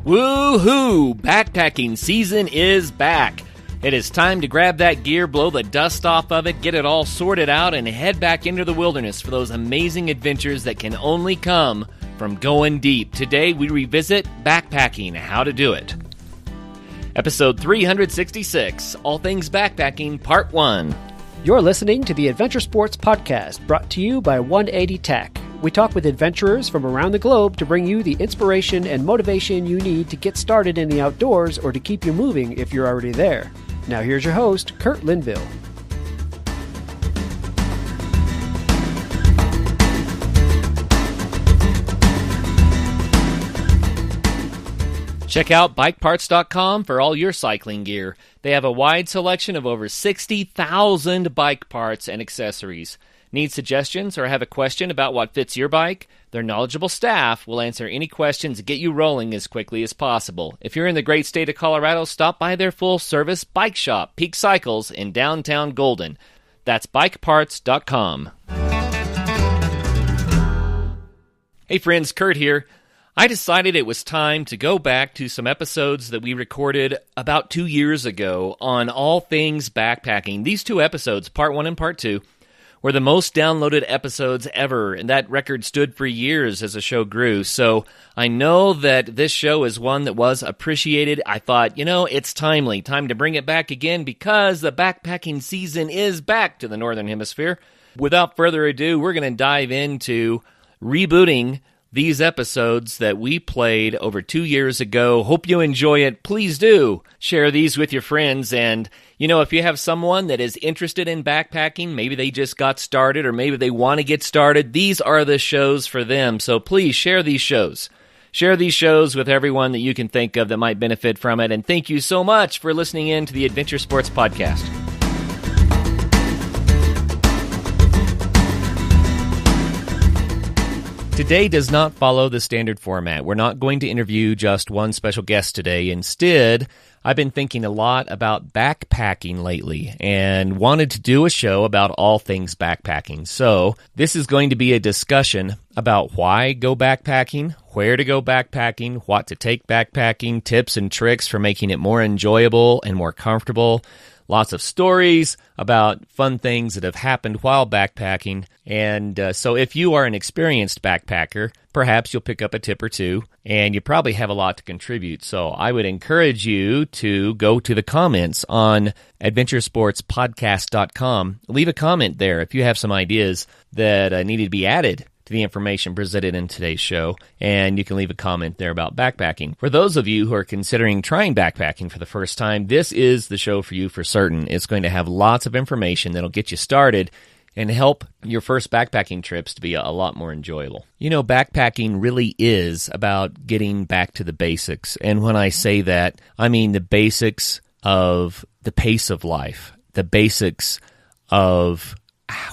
Woohoo! Backpacking season is back. It is time to grab that gear, blow the dust off of it, get it all sorted out, and head back into the wilderness for those amazing adventures that can only come from going deep. Today we revisit backpacking, how to do it. Episode 366, All Things Backpacking, Part 1. You're listening to the Adventure Sports Podcast, brought to you by 180 Tech. We talk with adventurers from around the globe to bring you the inspiration and motivation you need to get started in the outdoors or to keep you moving if you're already there. Now here's your host, Curt Linville. Check out bikeparts.com for all your cycling gear. They have a wide selection of over 60,000 bike parts and accessories. Need suggestions or have a question about what fits your bike? Their knowledgeable staff will answer any questions and get you rolling as quickly as possible. If you're in the great state of Colorado, stop by their full-service bike shop, Peak Cycles, in downtown Golden. That's bikeparts.com. Hey friends, Curt here. I decided it was time to go back to some episodes that we recorded about 2 years ago on all things backpacking. These two episodes, Part 1 and Part 2, were the most downloaded episodes ever, and that record stood for years as the show grew. So I know that this show is one that was appreciated. I thought, it's time to bring it back again because the backpacking season is back to the Northern Hemisphere. Without further ado, we're going to dive into rebooting these episodes that we played over 2 years ago. Hope you enjoy it. Please do share these with your friends. And, if you have someone that is interested in backpacking, maybe they just got started or maybe they want to get started, these are the shows for them. So please share these shows. Share these shows with everyone that you can think of that might benefit from it. And thank you so much for listening in to the Adventure Sports Podcast. Today does not follow the standard format. We're not going to interview just one special guest today. Instead, I've been thinking a lot about backpacking lately and wanted to do a show about all things backpacking. So this is going to be a discussion about why go backpacking, where to go backpacking, what to take backpacking, tips and tricks for making it more enjoyable and more comfortable. Lots of stories about fun things that have happened while backpacking. And so if you are an experienced backpacker, perhaps you'll pick up a tip or two, and you probably have a lot to contribute. So I would encourage you to go to the comments on adventuresportspodcast.com. Leave a comment there if you have some ideas that needed to be added to the information presented in today's show, and you can leave a comment there about backpacking. For those of you who are considering trying backpacking for the first time, this is the show for you for certain. It's going to have lots of information that'll get you started and help your first backpacking trips to be a lot more enjoyable. Backpacking really is about getting back to the basics, and when I say that, I mean the basics of the pace of life, the basics of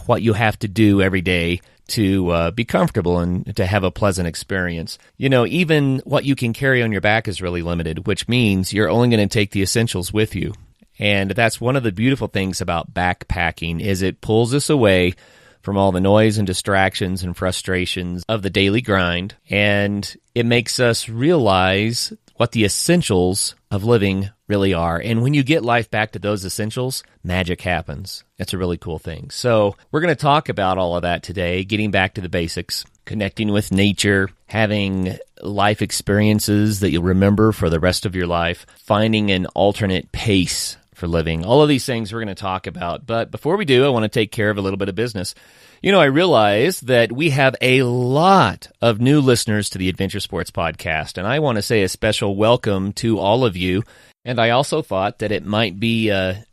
what you have to do every day to be comfortable and to have a pleasant experience. Even what you can carry on your back is really limited, which means you're only going to take the essentials with you. And that's one of the beautiful things about backpacking is it pulls us away from all the noise and distractions and frustrations of the daily grind, and it makes us realize what the essentials of living really are. And when you get life back to those essentials, magic happens. It's a really cool thing. So we're going to talk about all of that today, getting back to the basics, connecting with nature, having life experiences that you'll remember for the rest of your life, finding an alternate pace for living. All of these things we're going to talk about. But before we do, I want to take care of a little bit of business. I realize that we have a lot of new listeners to the Adventure Sports Podcast, and I want to say a special welcome to all of you. And I also thought that it might be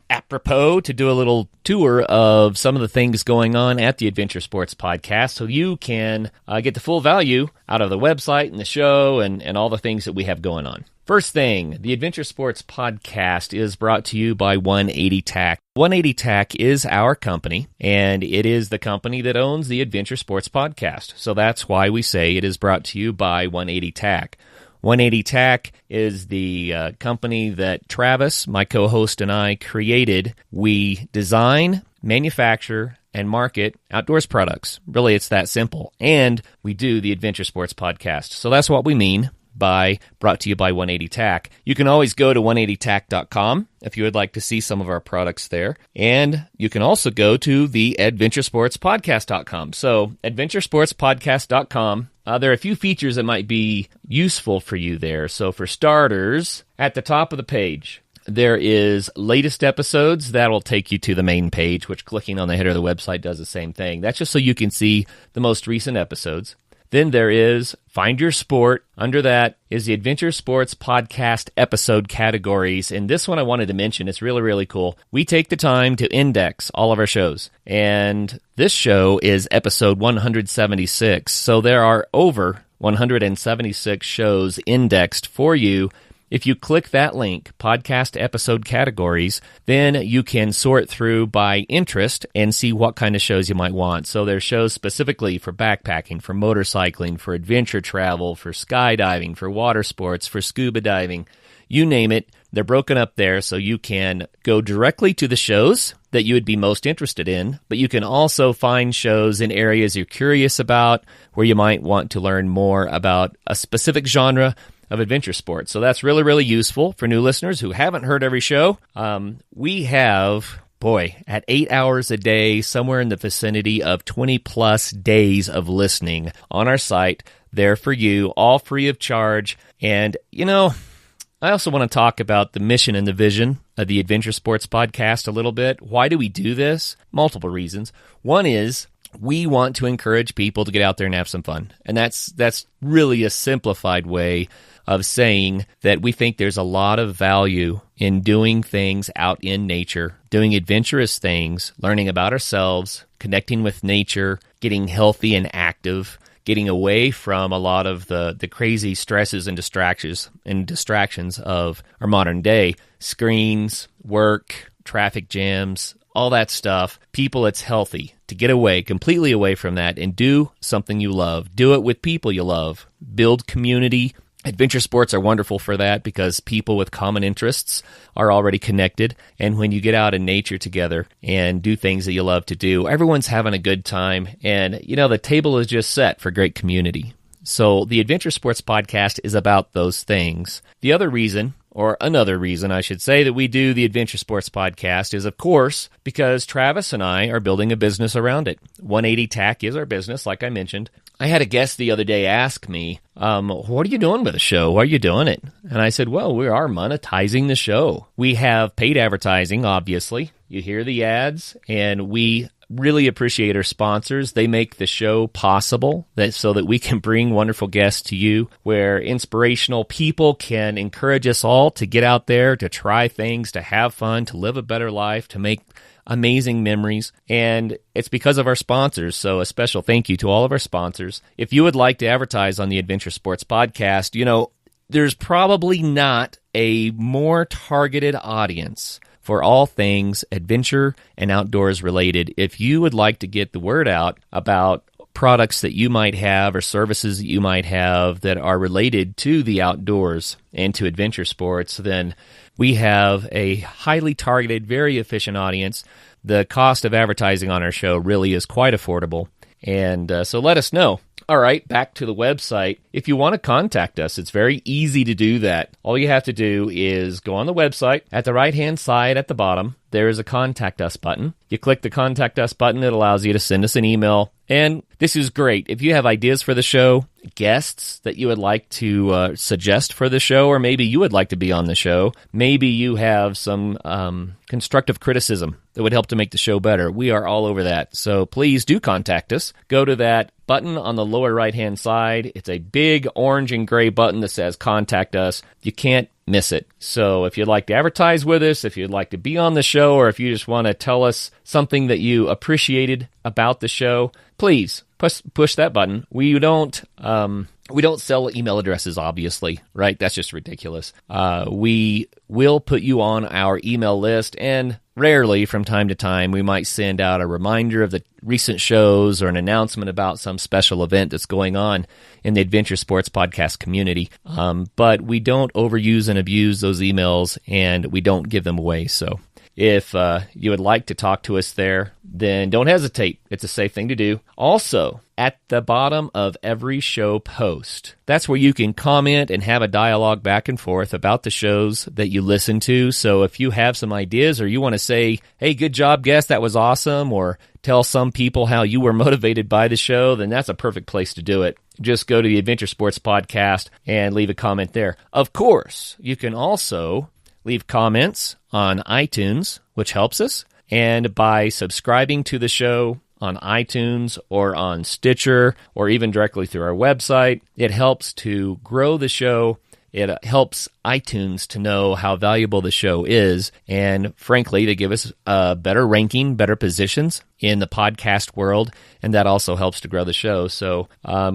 apropos to do a little tour of some of the things going on at the Adventure Sports Podcast so you can get the full value out of the website and the show and all the things that we have going on. First thing, the Adventure Sports Podcast is brought to you by 180 Tack. 180 Tack is our company, and it is the company that owns the Adventure Sports Podcast. So that's why we say it is brought to you by 180 Tack. 180 Tack is the company that Travis, my co-host, and I created. We design, manufacture, and market outdoors products. Really, it's that simple. And we do the Adventure Sports Podcast. So that's what we mean brought to you by 180 TAC. You can always go to 180tac.com if you would like to see some of our products there. And you can also go to the adventuresportspodcast.com. So adventuresportspodcast.com. There are a few features that might be useful for you there. So for starters, at the top of the page, there is latest episodes. That will take you to the main page, which clicking on the header of the website does the same thing. That's just so you can see the most recent episodes. Then there is Find Your Sport. Under that is the Adventure Sports Podcast episode categories. And this one I wanted to mention. It's really, really cool. We take the time to index all of our shows. And this show is episode 176. So there are over 176 shows indexed for you. If you click that link, podcast episode categories, then you can sort through by interest and see what kind of shows you might want. So there's shows specifically for backpacking, for motorcycling, for adventure travel, for skydiving, for water sports, for scuba diving, you name it. They're broken up there so you can go directly to the shows that you would be most interested in, but you can also find shows in areas you're curious about where you might want to learn more about a specific genre of adventure sports. So that's really, really useful for new listeners who haven't heard every show. We have, at 8 hours a day, somewhere in the vicinity of 20-plus days of listening on our site, there for you, all free of charge. And, I also want to talk about the mission and the vision of the Adventure Sports Podcast a little bit. Why do we do this? Multiple reasons. One is we want to encourage people to get out there and have some fun. And that's really a simplified way of saying that we think there's a lot of value in doing things out in nature, doing adventurous things, learning about ourselves, connecting with nature, getting healthy and active, getting away from a lot of the crazy stresses and distractions of our modern day. Screens, work, traffic jams, all that stuff. People, it's healthy to get away, completely away from that and do something you love. Do it with people you love. Build community. Adventure sports are wonderful for that because people with common interests are already connected. And when you get out in nature together and do things that you love to do, everyone's having a good time. And, the table is just set for great community. So the Adventure Sports Podcast is about those things. The other reason, or another reason I should say, that we do the Adventure Sports Podcast is, of course, because Travis and I are building a business around it. 180 TAC is our business, like I mentioned. I had a guest the other day ask me, what are you doing with the show? Why are you doing it? And I said, well, we are monetizing the show. We have paid advertising, obviously. You hear the ads, and we really appreciate our sponsors. They make the show possible so that we can bring wonderful guests to you, where inspirational people can encourage us all to get out there, to try things, to have fun, to live a better life, to make amazing memories. And it's because of our sponsors. So a special thank you to all of our sponsors. If you would like to advertise on the Adventure Sports Podcast, there's probably not a more targeted audience for all things adventure and outdoors related. If you would like to get the word out about products that you might have or services that you might have that are related to the outdoors and to adventure sports, then we have a highly targeted, very efficient audience. The cost of advertising on our show really is quite affordable. And so let us know. All right, back to the website. If you want to contact us, it's very easy to do that. All you have to do is go on the website. At the right-hand side at the bottom, there is a Contact Us button. You click the Contact Us button, it allows you to send us an email. And this is great. If you have ideas for the show, guests that you would like to suggest for the show, or maybe you would like to be on the show, maybe you have some constructive criticism that would help to make the show better, we are all over that. So please do contact us. Go to that button on the lower right-hand side. It's a big orange and gray button that says Contact Us. You can't miss it. So if you'd like to advertise with us, if you'd like to be on the show, or if you just want to tell us something that you appreciated about the show, please push that button. We don't sell email addresses, obviously, right? That's just ridiculous. We will put you on our email list, and rarely, from time to time, we might send out a reminder of the recent shows or an announcement about some special event that's going on in the Adventure Sports Podcast community. But we don't overuse and abuse those emails, and we don't give them away. So If you would like to talk to us there, then don't hesitate. It's a safe thing to do. Also, at the bottom of every show post, that's where you can comment and have a dialogue back and forth about the shows that you listen to. So if you have some ideas or you want to say, hey, good job, guest, that was awesome, or tell some people how you were motivated by the show, then that's a perfect place to do it. Just go to the Adventure Sports Podcast and leave a comment there. Of course, you can also leave comments on iTunes, which helps us. And by subscribing to the show on iTunes or on Stitcher or even directly through our website, it helps to grow the show. It helps iTunes to know how valuable the show is and, frankly, to give us a better ranking, better positions in the podcast world, and that also helps to grow the show. So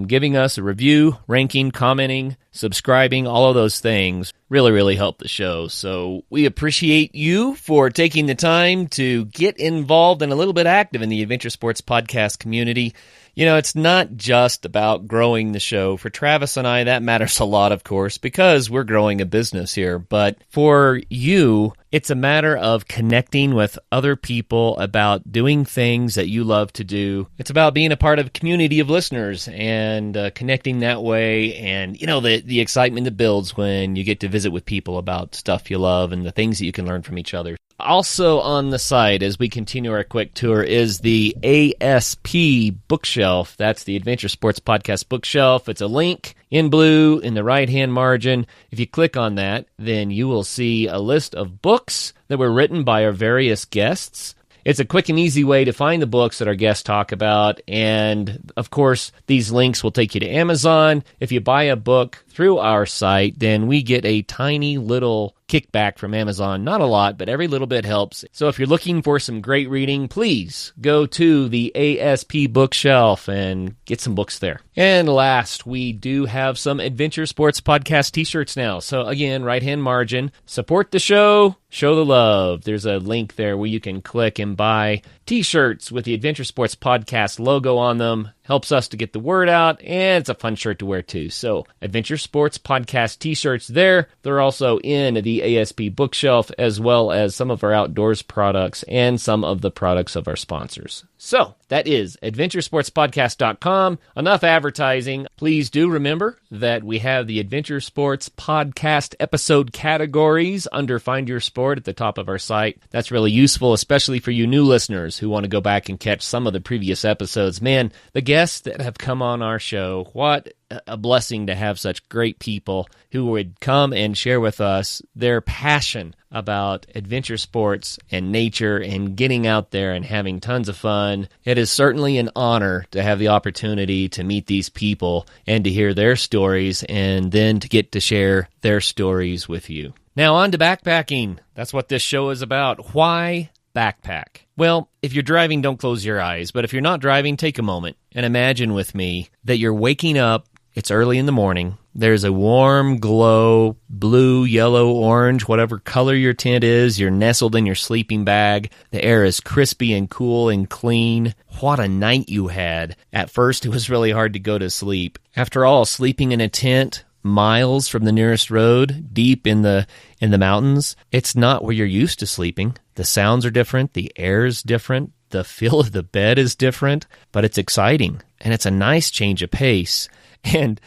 giving us a review, ranking, commenting, subscribing, all of those things really, really help the show. So we appreciate you for taking the time to get involved and a little bit active in the Adventure Sports Podcast community. You know, it's not just about growing the show. For Travis and I, that matters a lot, of course, because we're growing a business here. But for you, it's a matter of connecting with other people about doing things that you love to do. It's about being a part of a community of listeners and connecting that way. And, you know, the excitement that builds when you get to visit with people about stuff you love and the things that you can learn from each other. Also on the site, as we continue our quick tour, is the ASP bookshelf. That's the Adventure Sports Podcast bookshelf. It's a link in blue in the right-hand margin. If you click on that, then you will see a list of books that were written by our various guests. It's a quick and easy way to find the books that our guests talk about. And, of course, these links will take you to Amazon. If you buy a book through our site, then we get a tiny little kickback from Amazon. Not a lot, but every little bit helps. So if you're looking for some great reading, please go to the ASP bookshelf and get some books there. And last, we do have some Adventure Sports Podcast t-shirts now. So again, right-hand margin, support the show, show the love. There's a link there where you can click and buy t-shirts with the Adventure Sports Podcast logo on them. Helps us to get the word out, and it's a fun shirt to wear too. So, Adventure Sports Podcast t-shirts there. They're also in the ASP bookshelf, as well as some of our outdoors products and some of the products of our sponsors. So, that is AdventureSportsPodcast.com. Enough advertising. Please do remember that we have the Adventure Sports Podcast episode categories under Find Your Sport at the top of our site. That's really useful, especially for you new listeners who want to go back and catch some of the previous episodes. Man, the guests that have come on our show, what a blessing to have such great people who would come and share with us their passion about adventure sports and nature and getting out there and having tons of fun. It is certainly an honor to have the opportunity to meet these people and to hear their stories and then to get to share their stories with you. Now on to backpacking. That's what this show is about. Why backpack? Well, if you're driving, don't close your eyes. But if you're not driving, take a moment and imagine with me that you're waking up. It's early in the morning. There's a warm glow, blue, yellow, orange, whatever color your tent is. You're nestled in your sleeping bag. The air is crispy and cool and clean. What a night you had. At first, it was really hard to go to sleep. After all, sleeping in a tent miles from the nearest road, deep in the mountains, it's not where you're used to sleeping. The sounds are different. The air is different. The feel of the bed is different. But it's exciting, and it's a nice change of pace. And,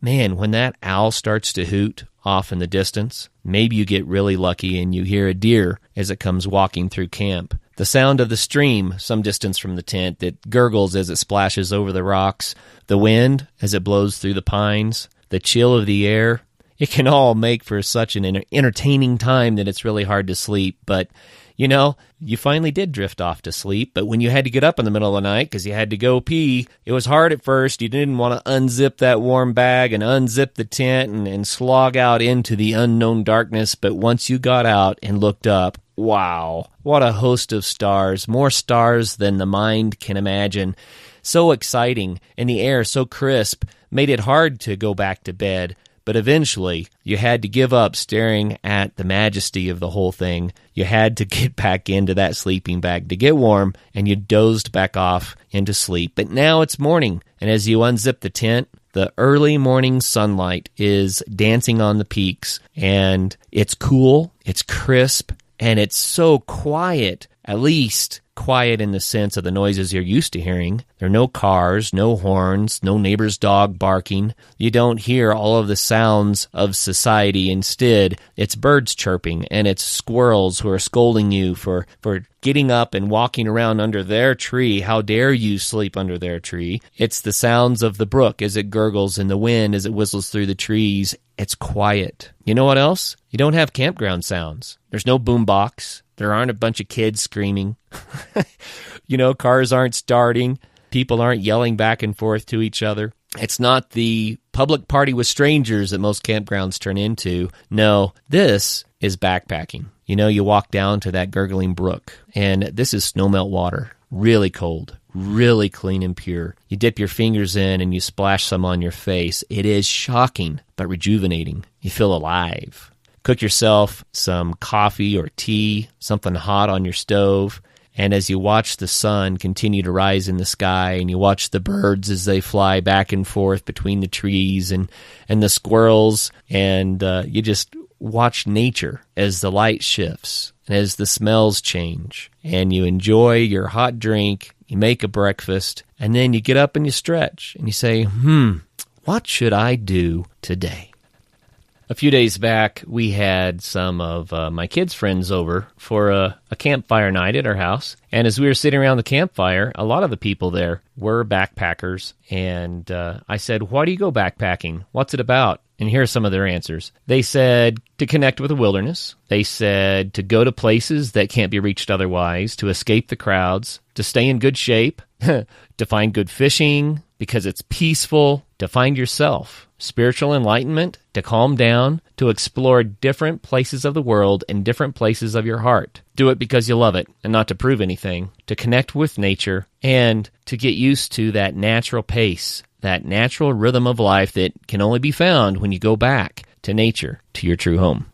man, when that owl starts to hoot off in the distance, maybe you get really lucky and you hear a deer as it comes walking through camp. The sound of the stream some distance from the tent that gurgles as it splashes over the rocks, the wind as it blows through the pines, the chill of the air, it can all make for such an entertaining time that it's really hard to sleep. But, you know, you finally did drift off to sleep, but when you had to get up in the middle of the night because you had to go pee, it was hard at first. You didn't want to unzip that warm bag and unzip the tent and slog out into the unknown darkness. But once you got out and looked up, wow, what a host of stars, more stars than the mind can imagine. So exciting, and the air so crisp made it hard to go back to bed. But eventually, you had to give up staring at the majesty of the whole thing. You had to get back into that sleeping bag to get warm, and you dozed back off into sleep. But now it's morning, and as you unzip the tent, the early morning sunlight is dancing on the peaks, and it's cool, it's crisp, and it's so quiet, at least quiet in the sense of the noises you're used to hearing. There are no cars, no horns, no neighbor's dog barking. You don't hear all of the sounds of society. Instead, it's birds chirping, and it's squirrels who are scolding you for getting up and walking around under their tree. How dare you sleep under their tree? It's the sounds of the brook as it gurgles in the wind, as it whistles through the trees. It's quiet. You know what else? You don't have campground sounds. There's no boombox. There aren't a bunch of kids screaming. Cars aren't starting. People aren't yelling back and forth to each other. It's not the public party with strangers that most campgrounds turn into. No, this is backpacking. You walk down to that gurgling brook, and this is snowmelt water, really cold, really clean and pure. You dip your fingers in and you splash some on your face. It is shocking, but rejuvenating. You feel alive. Cook yourself some coffee or tea, something hot on your stove, and as you watch the sun continue to rise in the sky, and you watch the birds as they fly back and forth between the trees and the squirrels, and you just watch nature as the light shifts and as the smells change, and you enjoy your hot drink, you make a breakfast, and then you get up and you stretch, and you say, what should I do today? A few days back, we had some of my kids' friends over for a campfire night at our house. And as we were sitting around the campfire, a lot of the people there were backpackers. And I said, why do you go backpacking? What's it about? And here are some of their answers. They said to connect with the wilderness. They said to go to places that can't be reached otherwise, to escape the crowds, to stay in good shape, to find good fishing because it's peaceful, to find yourself, spiritual enlightenment, to calm down, to explore different places of the world and different places of your heart. Do it because you love it and not to prove anything, to connect with nature, and to get used to that natural pace, that natural rhythm of life that can only be found when you go back to nature, to your true home.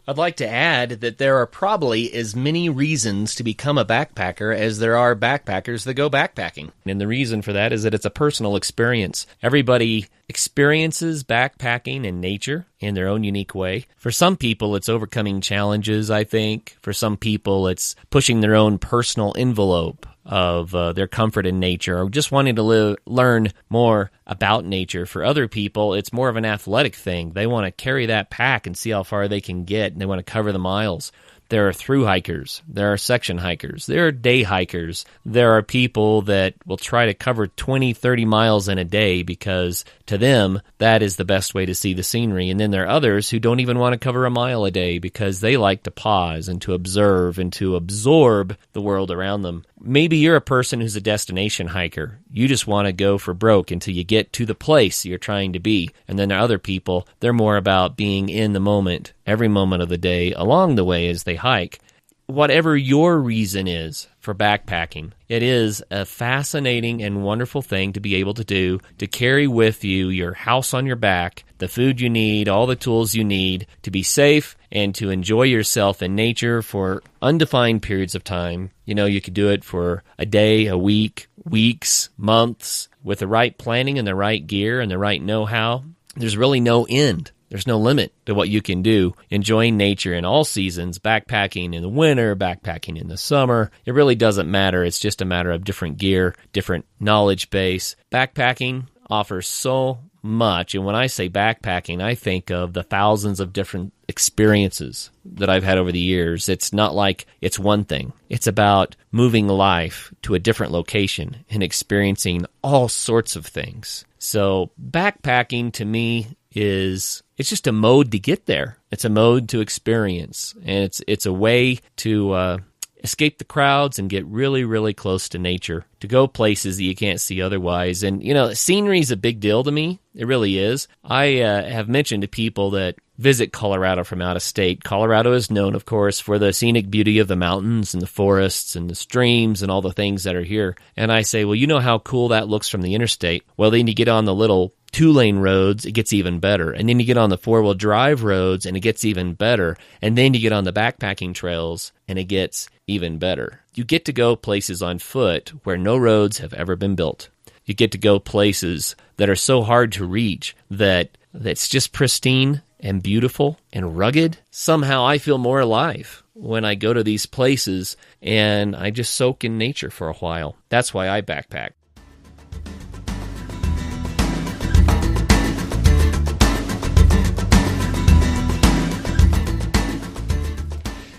I'd like to add that there are probably as many reasons to become a backpacker as there are backpackers that go backpacking. And the reason for that is that it's a personal experience. Everybody experiences backpacking in nature in their own unique way. For some people, it's overcoming challenges, I think. For some people, it's pushing their own personal envelope of their comfort in nature, or just wanting to learn more about nature. For other people, it's more of an athletic thing. They want to carry that pack and see how far they can get, and they want to cover the miles. There are through hikers, there are section hikers, there are day hikers, there are people that will try to cover 20, 30 miles in a day because to them, that is the best way to see the scenery. And then there are others who don't even want to cover a mile a day because they like to pause and to observe and to absorb the world around them. Maybe you're a person who's a destination hiker. You just want to go for broke until you get to the place you're trying to be. And then there are other people, they're more about being in the moment, every moment of the day, along the way as they hike. Whatever your reason is for backpacking, it is a fascinating and wonderful thing to be able to do, to carry with you your house on your back, the food you need, all the tools you need to be safe and to enjoy yourself in nature for undefined periods of time. You could do it for a day, a week, weeks, months, with the right planning and the right gear and the right know-how. There's really no end. There's no limit to what you can do enjoying nature in all seasons, backpacking in the winter, backpacking in the summer. It really doesn't matter. It's just a matter of different gear, different knowledge base. Backpacking offers so much. And when I say backpacking, I think of the thousands of different experiences that I've had over the years. It's not like it's one thing. It's about moving life to a different location and experiencing all sorts of things. So backpacking to me it's just a mode to get there. It's a mode to experience, and it's a way to escape the crowds and get really, really close to nature, to go places that you can't see otherwise. And, scenery is a big deal to me. It really is. I have mentioned to people that visit Colorado from out of state. Colorado is known, of course, for the scenic beauty of the mountains and the forests and the streams and all the things that are here. And I say, well, you know how cool that looks from the interstate. Well, then you get on the little 2-lane roads, it gets even better. And then you get on the 4-wheel drive roads, and it gets even better. And then you get on the backpacking trails, and it gets even better. You get to go places on foot where no roads have ever been built. You get to go places that are so hard to reach that it's just pristine. and beautiful and rugged, somehow I feel more alive when I go to these places and I just soak in nature for a while. That's why I backpack.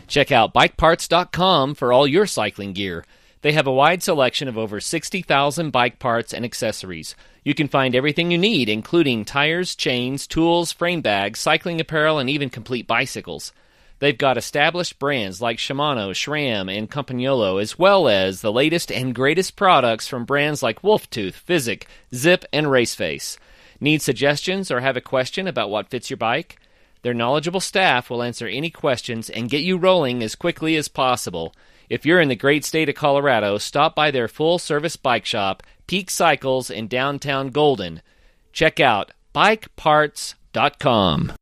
Check out bikeparts.com for all your cycling gear. They have a wide selection of over 60,000 bike parts and accessories. You can find everything you need, including tires, chains, tools, frame bags, cycling apparel, and even complete bicycles. They've got established brands like Shimano, SRAM, and Campagnolo, as well as the latest and greatest products from brands like Wolftooth, Physic, Zip, and Raceface. Need suggestions or have a question about what fits your bike? Their knowledgeable staff will answer any questions and get you rolling as quickly as possible. If you're in the great state of Colorado, stop by their full-service bike shop, Peak Cycles in downtown Golden. Check out bikeparts.com.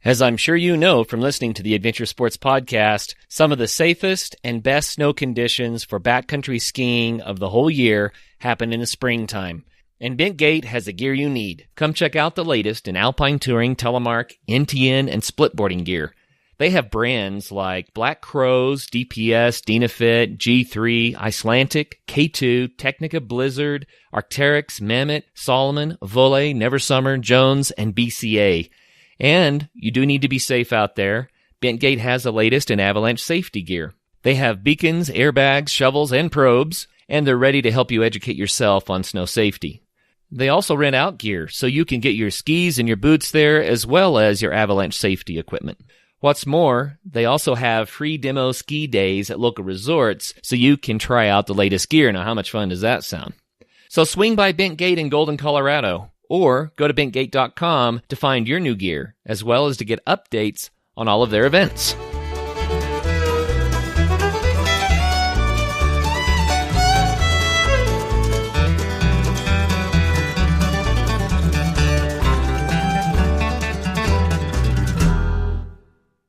As I'm sure you know from listening to the Adventure Sports Podcast, some of the safest and best snow conditions for backcountry skiing of the whole year happen in the springtime. And Bentgate has the gear you need. Come check out the latest in alpine touring, telemark, NTN, and splitboarding gear. They have brands like Black Crows, DPS, Dynafit, G3, Icelantic, K2, Technica Blizzard, Arc'teryx, Mammoth, Solomon, Volley, Neversummer, Jones, and BCA. And you do need to be safe out there. Bentgate has the latest in avalanche safety gear. They have beacons, airbags, shovels, and probes, and they're ready to help you educate yourself on snow safety. They also rent out gear, so you can get your skis and your boots there, as well as your avalanche safety equipment. What's more, they also have free demo ski days at local resorts, so you can try out the latest gear. Now, how much fun does that sound? So swing by Bentgate in Golden, Colorado, or go to bentgate.com to find your new gear, as well as to get updates on all of their events.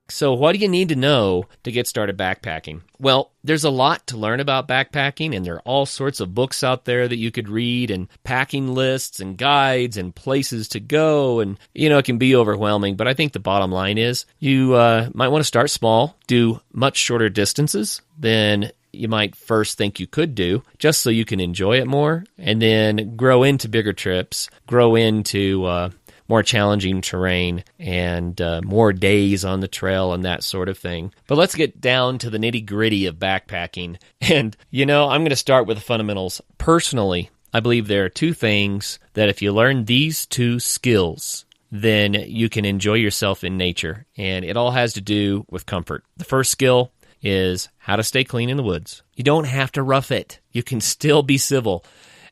So what do you need to know to get started backpacking? Well, there's a lot to learn about backpacking, and there are all sorts of books out there that you could read, and packing lists and guides and places to go, and, it can be overwhelming, but I think the bottom line is you might want to start small, do much shorter distances than you might first think you could do, just so you can enjoy it more, and then grow into bigger trips, grow into more challenging terrain, and more days on the trail and that sort of thing. But let's get down to the nitty-gritty of backpacking. And, I'm going to start with the fundamentals. Personally, I believe there are two things that if you learn these two skills, then you can enjoy yourself in nature. And it all has to do with comfort. The first skill is how to stay clean in the woods. You don't have to rough it. You can still be civil,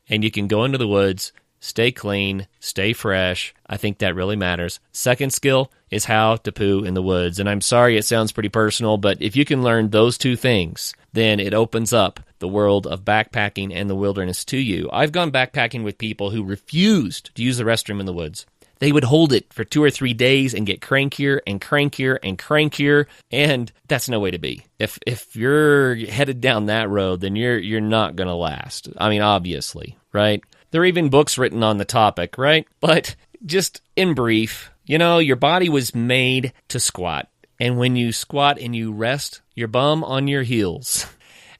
and you can go into the woods, stay clean, stay fresh. I think that really matters. Second skill is how to poo in the woods. And I'm sorry it sounds pretty personal, but if you can learn those two things, then it opens up the world of backpacking and the wilderness to you. I've gone backpacking with people who refused to use the restroom in the woods. They would hold it for 2 or 3 days and get crankier and crankier and crankier, and that's no way to be. If you're headed down that road, then you're not going to last. I mean, obviously, right? There are even books written on the topic, right? But just in brief, your body was made to squat. And when you squat and you rest your bum on your heels,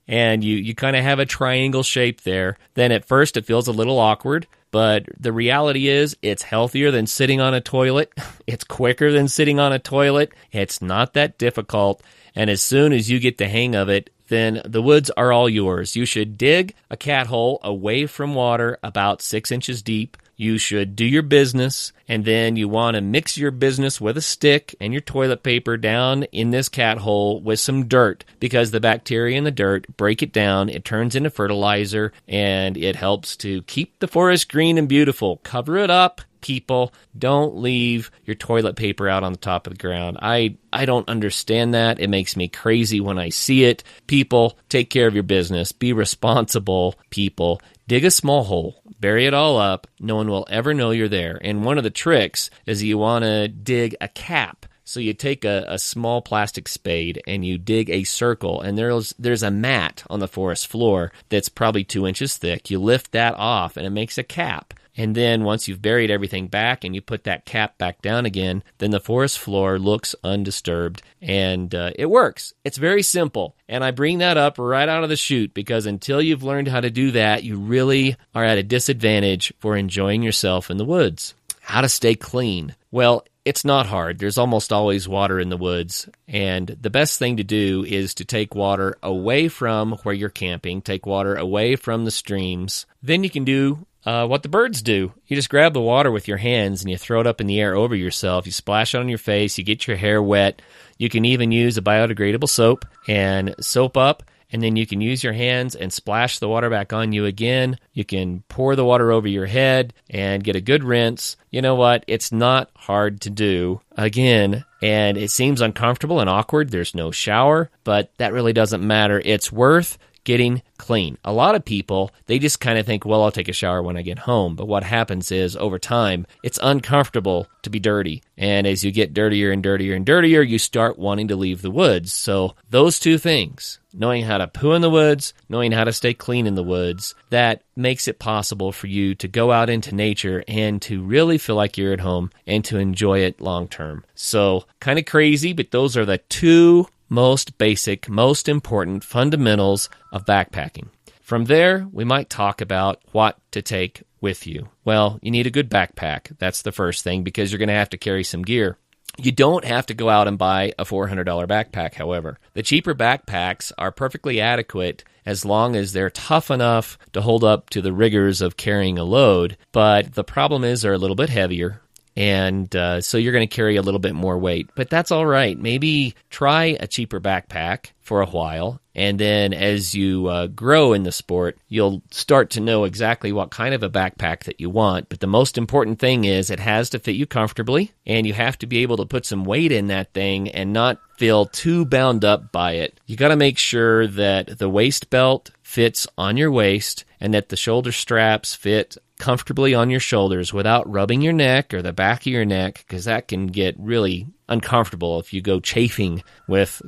and you kind of have a triangle shape there, then at first it feels a little awkward. But the reality is it's healthier than sitting on a toilet. It's quicker than sitting on a toilet. It's not that difficult. And as soon as you get the hang of it, then the woods are all yours. You should dig a cat hole away from water about 6 inches deep. You should do your business, and then you want to mix your business with a stick and your toilet paper down in this cat hole with some dirt, because the bacteria in the dirt break it down, it turns into fertilizer, and it helps to keep the forest green and beautiful. Cover it up, people. Don't leave your toilet paper out on the top of the ground. I don't understand that. It makes me crazy when I see it. People, take care of your business. Be responsible, people. Dig a small hole. Bury it all up. No one will ever know you're there. And one of the tricks is you want to dig a cap So you take a small plastic spade and you dig a circle, and there's a mat on the forest floor that's probably 2 inches thick. You lift that off, and it makes a cap. And then once you've buried everything back and you put that cap back down again, then the forest floor looks undisturbed, and it works. It's very simple. And I bring that up right out of the chute because until you've learned how to do that, you really are at a disadvantage for enjoying yourself in the woods. How to stay clean? Well, it's not hard. There's almost always water in the woods, and the best thing to do is to take water away from where you're camping, take water away from the streams. Then you can do what the birds do. You just grab the water with your hands and you throw it up in the air over yourself. You splash it on your face. You get your hair wet. You can even use a biodegradable soap and soap up, and then you can use your hands and splash the water back on you again. You can pour the water over your head and get a good rinse. You know what? It's not hard to do. Again, and it seems uncomfortable and awkward. There's no shower, but that really doesn't matter. It's worth getting clean. A lot of people, they just kind of think, well, I'll take a shower when I get home. But what happens is, over time, it's uncomfortable to be dirty. And as you get dirtier and dirtier and dirtier, you start wanting to leave the woods. So those two things, knowing how to poo in the woods, knowing how to stay clean in the woods, that makes it possible for you to go out into nature and to really feel like you're at home and to enjoy it long term. So kind of crazy, but those are the two most basic, most important fundamentals of backpacking. From there, we might talk about what to take with you. Well, you need a good backpack. That's the first thing, because you're going to have to carry some gear. You don't have to go out and buy a $400 backpack, however. The cheaper backpacks are perfectly adequate as long as they're tough enough to hold up to the rigors of carrying a load, but the problem is they're a little bit heavier. And so you're going to carry a little bit more weight, but that's all right. Maybe try a cheaper backpack for a while, and then as you grow in the sport, you'll start to know exactly what kind of a backpack that you want. But the most important thing is it has to fit you comfortably, and you have to be able to put some weight in that thing and not feel too bound up by it. You got to make sure that the waist belt fits on your waist and that the shoulder straps fit comfortably on your shoulders without rubbing your neck or the back of your neck, because that can get really uncomfortable if you go chafing with,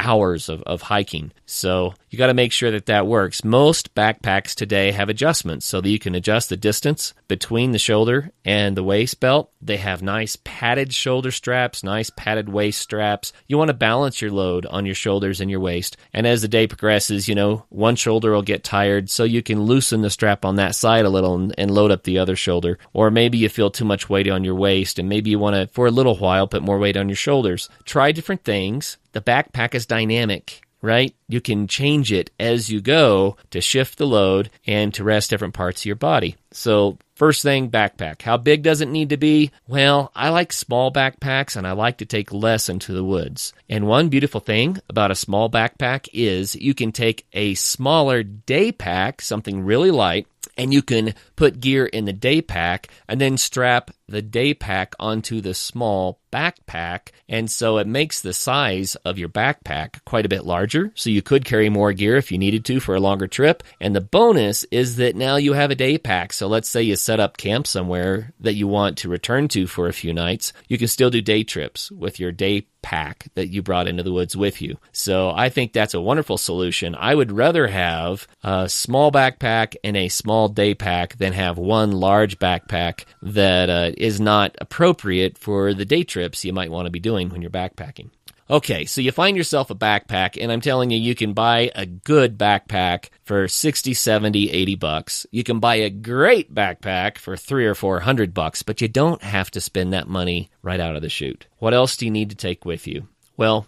hours of hiking. So you got to make sure that works. Most backpacks today have adjustments so that you can adjust the distance between the shoulder and the waist belt. They have nice padded shoulder straps, nice padded waist straps. You want to balance your load on your shoulders and your waist. And as the day progresses, one shoulder will get tired, so you can loosen the strap on that side a little and load up the other shoulder. Or maybe you feel too much weight on your waist, and maybe you want to, for a little while, put more weight on your shoulders. Try different things. The backpack is dynamic, right? You can change it as you go to shift the load and to rest different parts of your body. So first thing, backpack. How big does it need to be? Well, I like small backpacks, and I like to take less into the woods. And one beautiful thing about a small backpack is you can take a smaller day pack, something really light, and you can put gear in the day pack and then strap the day pack onto the small backpack, and so it makes the size of your backpack quite a bit larger, so you could carry more gear if you needed to for a longer trip. And the bonus is that now you have a day pack, so let's say you set up camp somewhere that you want to return to for a few nights, you can still do day trips with your day pack that you brought into the woods with you. So I think that's a wonderful solution. I would rather have a small backpack and a small day pack than have one large backpack that is not appropriate for the day trips you might want to be doing when you're backpacking. Okay, so you find yourself a backpack, and I'm telling you, you can buy a good backpack for $60, $70, $80. You can buy a great backpack for $300 or $400, but you don't have to spend that money right out of the chute. What else do you need to take with you? Well,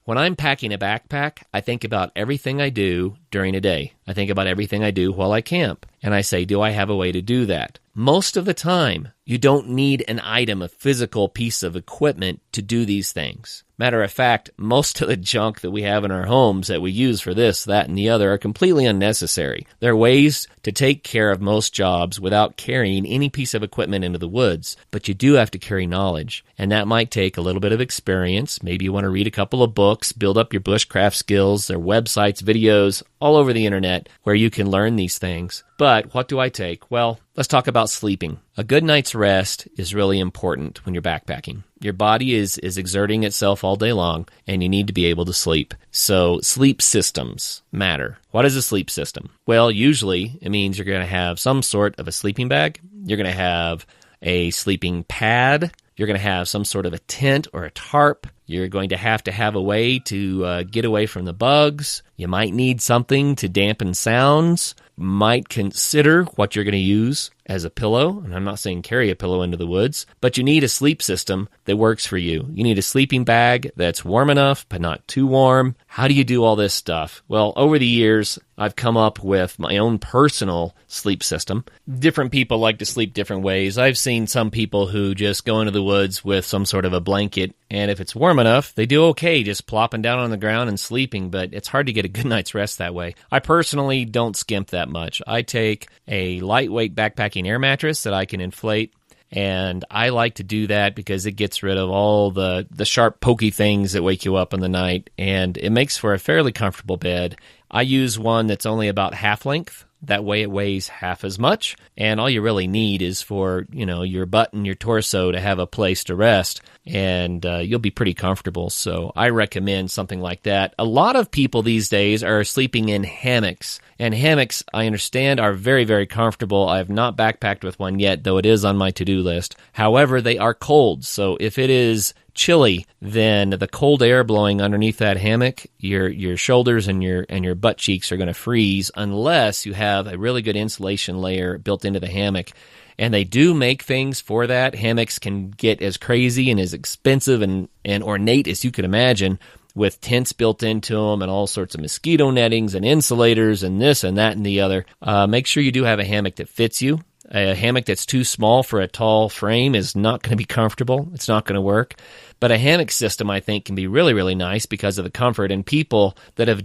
when I'm packing a backpack, I think about everything I do during a day. I think about everything I do while I camp. And I say, do I have a way to do that? Most of the time, you don't need an item, a physical piece of equipment to do these things. Matter of fact, most of the junk that we have in our homes that we use for this, that, and the other are completely unnecessary. There are ways to take care of most jobs without carrying any piece of equipment into the woods, but you do have to carry knowledge, and that might take a little bit of experience. Maybe you want to read a couple of books, build up your bushcraft skills. There are websites, videos all over the internet internet where you can learn these things. But what do I take? Well, let's talk about sleeping. A good night's rest is really important when you're backpacking. Your body is exerting itself all day long, and you need to be able to sleep. So sleep systems matter. What is a sleep system? Well, usually it means you're going to have some sort of a sleeping bag. You're going to have a sleeping pad. You're going to have some sort of a tent or a tarp. You're going to have a way to get away from the bugs. You might need something to dampen sounds. Might consider what you're going to use as a pillow. And I'm not saying carry a pillow into the woods, but you need a sleep system that works for you. You need a sleeping bag that's warm enough, but not too warm. How do you do all this stuff? Well, over the years, I've come up with my own personal sleep system. Different people like to sleep different ways. I've seen some people who just go into the woods with some sort of a blanket, and if it's warm enough, they do okay just plopping down on the ground and sleeping, but it's hard to get a good night's rest that way. I personally don't skimp that much. I take a lightweight backpacking air mattress that I can inflate, and I like to do that because it gets rid of all the sharp, pokey things that wake you up in the night, and it makes for a fairly comfortable bed. I use one that's only about half length. That way it weighs half as much, and all you really need is for, your butt and your torso to have a place to rest, and you'll be pretty comfortable. So I recommend something like that. A lot of people these days are sleeping in hammocks, and hammocks, I understand, are very, very comfortable. I have not backpacked with one yet, though it is on my to-do list. However, they are cold, so if it is chilly, then the cold air blowing underneath that hammock, your shoulders and your butt cheeks are going to freeze unless you have a really good insulation layer built into the hammock. And they do make things for that. Hammocks can get as crazy and as expensive and ornate as you can imagine, with tents built into them and all sorts of mosquito nettings and insulators and this and that and the other. Make sure you do have a hammock that fits you. A hammock that's too small for a tall frame is not going to be comfortable. It's not going to work. But a hammock system, I think, can be really, really nice because of the comfort. And people that have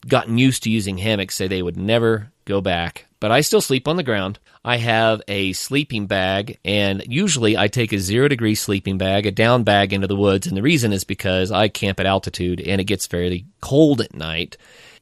gotten used to using hammocks say they would never go back. But I still sleep on the ground. I have a sleeping bag, and usually I take a 0-degree sleeping bag, a down bag into the woods. And the reason is because I camp at altitude, and it gets fairly cold at night.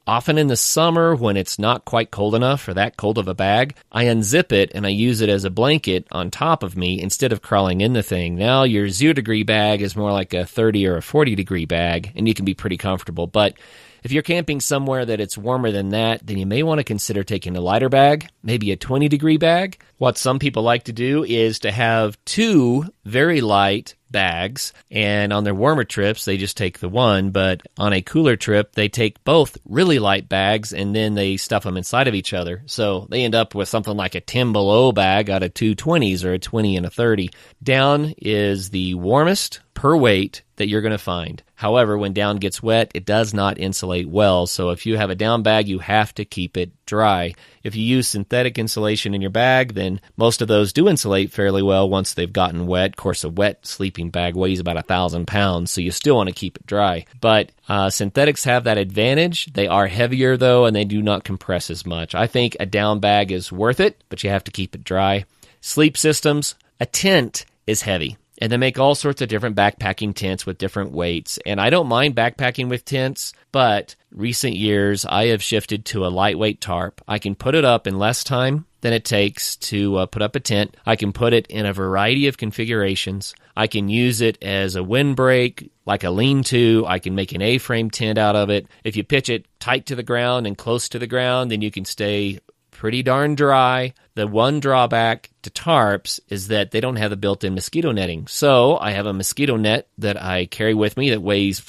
Often in the summer, when it's not quite cold enough for that cold of a bag, I unzip it and I use it as a blanket on top of me instead of crawling in the thing. Now, your 0-degree bag is more like a 30 or a 40-degree bag, and you can be pretty comfortable. But if you're camping somewhere that it's warmer than that, then you may want to consider taking a lighter bag, maybe a 20-degree bag. What some people like to do is to have 2 very light bags, and on their warmer trips, they just take the one, but on a cooler trip, they take both really light bags, and then they stuff them inside of each other. So they end up with something like a 10 below bag out of 2 20s, or a 20 and a 30. Down is the warmest per weight that you're going to find. However, when down gets wet, it does not insulate well, so if you have a down bag, you have to keep it dry. If you use synthetic insulation in your bag, then most of those do insulate fairly well once they've gotten wet. Of course, a wet sleeping bag weighs about 1,000 pounds, so you still want to keep it dry. But synthetics have that advantage. They are heavier, though, and they do not compress as much. I think a down bag is worth it, but you have to keep it dry. Sleep systems, a tent is heavy. And they make all sorts of different backpacking tents with different weights. And I don't mind backpacking with tents, but recent years I have shifted to a lightweight tarp. I can put it up in less time than it takes to put up a tent. I can put it in a variety of configurations. I can use it as a windbreak, like a lean-to. I can make an A-frame tent out of it. If you pitch it tight to the ground and close to the ground, then you can stay pretty darn dry. The one drawback to tarps is that they don't have the built-in mosquito netting. So I have a mosquito net that I carry with me that weighs,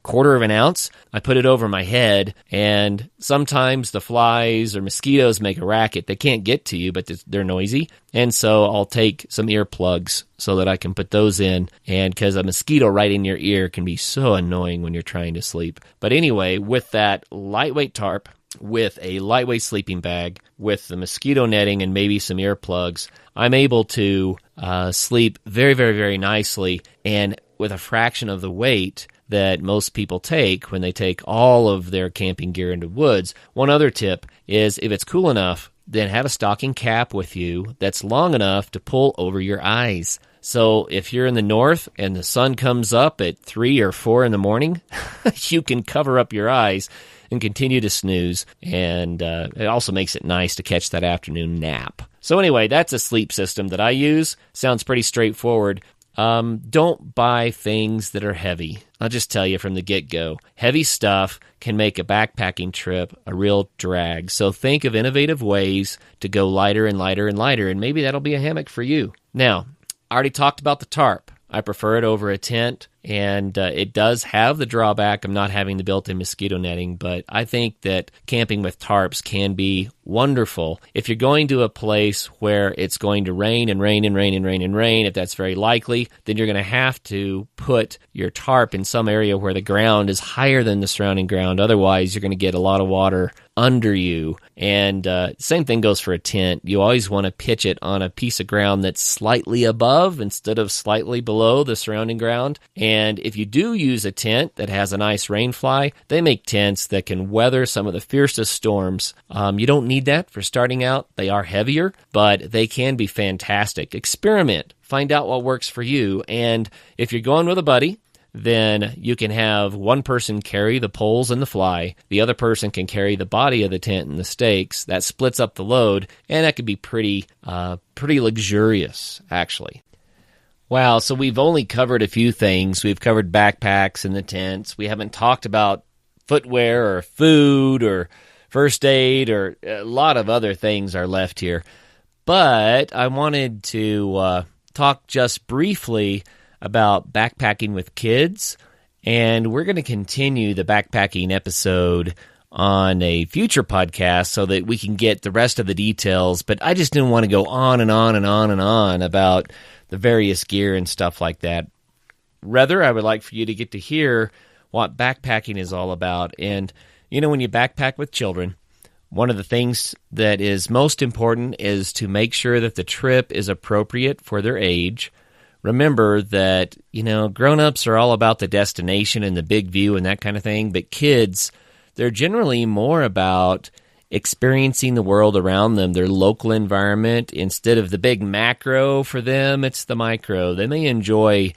quarter of an ounce. I put it over my head, and sometimes the flies or mosquitoes make a racket. They can't get to you, but they're noisy. And so I'll take some earplugs so that I can put those in, and because a mosquito right in your ear can be so annoying when you're trying to sleep. But anyway, with that lightweight tarp, with a lightweight sleeping bag, with the mosquito netting and maybe some earplugs, I'm able to sleep very, very, very nicely, and with a fraction of the weight that most people take when they take all of their camping gear into woods. One other tip is, if it's cool enough, then have a stocking cap with you that's long enough to pull over your eyes. So if you're in the north and the sun comes up at 3 or 4 in the morning, you can cover up your eyes and continue to snooze. And it also makes it nice to catch that afternoon nap. So anyway, that's a sleep system that I use. Sounds pretty straightforward. Don't buy things that are heavy. I'll just tell you from the get-go. Heavy stuff can make a backpacking trip a real drag. So think of innovative ways to go lighter and lighter and lighter, and maybe that'll be a hammock for you. Now, I already talked about the tarp. I prefer it over a tent, and it does have the drawback of not having the built-in mosquito netting, but I think that camping with tarps can be wonderful. If you're going to a place where it's going to rain and rain and rain and rain and rain, if that's very likely, then you're going to have to put your tarp in some area where the ground is higher than the surrounding ground. Otherwise, you're going to get a lot of water under you. And same thing goes for a tent. You always want to pitch it on a piece of ground that's slightly above instead of slightly below the surrounding ground. And if you do use a tent that has a nice rainfly, they make tents that can weather some of the fiercest storms. You don't need that for starting out. They are heavier, but they can be fantastic. Experiment. Find out what works for you. And if you're going with a buddy, then you can have one person carry the poles and the fly. The other person can carry the body of the tent and the stakes. That splits up the load, and that could be pretty luxurious, actually. Wow, so we've only covered a few things. We've covered backpacks and the tents. We haven't talked about footwear or food or first aid, or a lot of other things are left here. But I wanted to talk just briefly about backpacking with kids, and we're going to continue the backpacking episode on a future podcast so that we can get the rest of the details, but I just didn't want to go on and on and on and on about the various gear and stuff like that. Rather, I would like for you to get to hear what backpacking is all about. And, you know, when you backpack with children, one of the things that is most important is to make sure that the trip is appropriate for their age. Remember that, you know, grown-ups are all about the destination and the big view and that kind of thing, but kids, they're generally more about experiencing the world around them, their local environment. Instead of the big macro for them, it's the micro. They may enjoy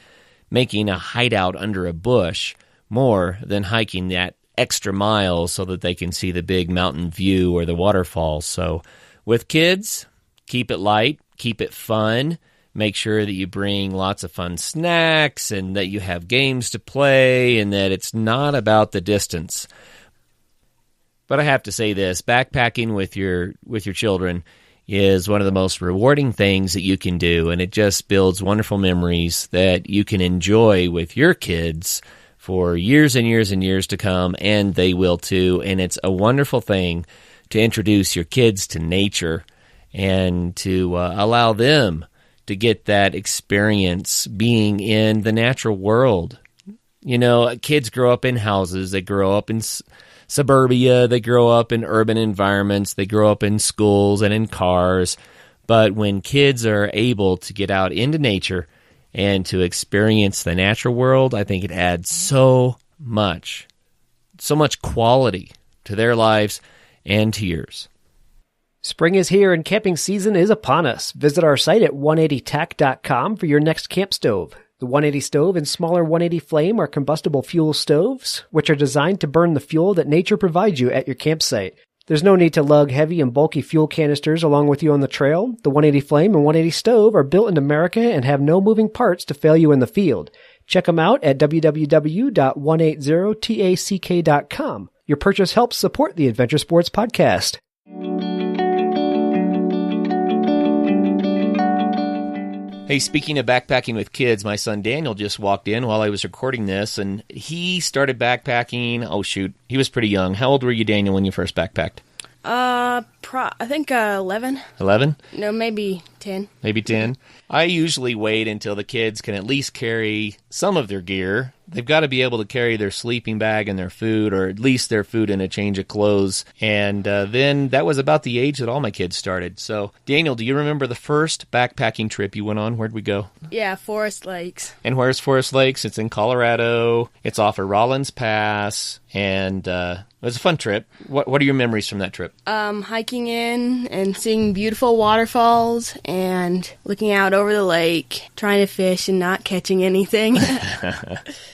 making a hideout under a bush more than hiking that extra mile so that they can see the big mountain view or the waterfalls. So with kids, keep it light, keep it fun. Make sure that you bring lots of fun snacks and that you have games to play and that it's not about the distance. But I have to say this, backpacking with your children is one of the most rewarding things that you can do, and it just builds wonderful memories that you can enjoy with your kids for years and years and years to come, and they will too. And it's a wonderful thing to introduce your kids to nature and to allow them to get that experience being in the natural world. You know, kids grow up in houses, they grow up in suburbia, they grow up in urban environments, they grow up in schools and in cars. But when kids are able to get out into nature and to experience the natural world, I think it adds so much quality to their lives and to yours. Spring is here and camping season is upon us. Visit our site at 180tech.com for your next camp stove. The 180 stove and smaller 180 flame are combustible fuel stoves, which are designed to burn the fuel that nature provides you at your campsite. There's no need to lug heavy and bulky fuel canisters along with you on the trail. The 180 flame and 180 stove are built in America and have no moving parts to fail you in the field. Check them out at www.180tack.com. Your purchase helps support the Adventure Sports Podcast. Hey, speaking of backpacking with kids, my son Daniel just walked in while I was recording this, and he started backpacking. Oh, shoot. He was pretty young. How old were you, Daniel, when you first backpacked? I think 11. 11? No, maybe 10. Maybe 10. I usually wait until the kids can at least carry some of their gear. They've got to be able to carry their sleeping bag and their food, or at least their food and a change of clothes. And then that was about the age that all my kids started. So, Daniel, do you remember the first backpacking trip you went on? Where'd we go? Yeah, Forest Lakes. And where's Forest Lakes? It's in Colorado. It's off of Rollins Pass. And it was a fun trip. What are your memories from that trip? Hiking in and seeing beautiful waterfalls and looking out over the lake, trying to fish and not catching anything.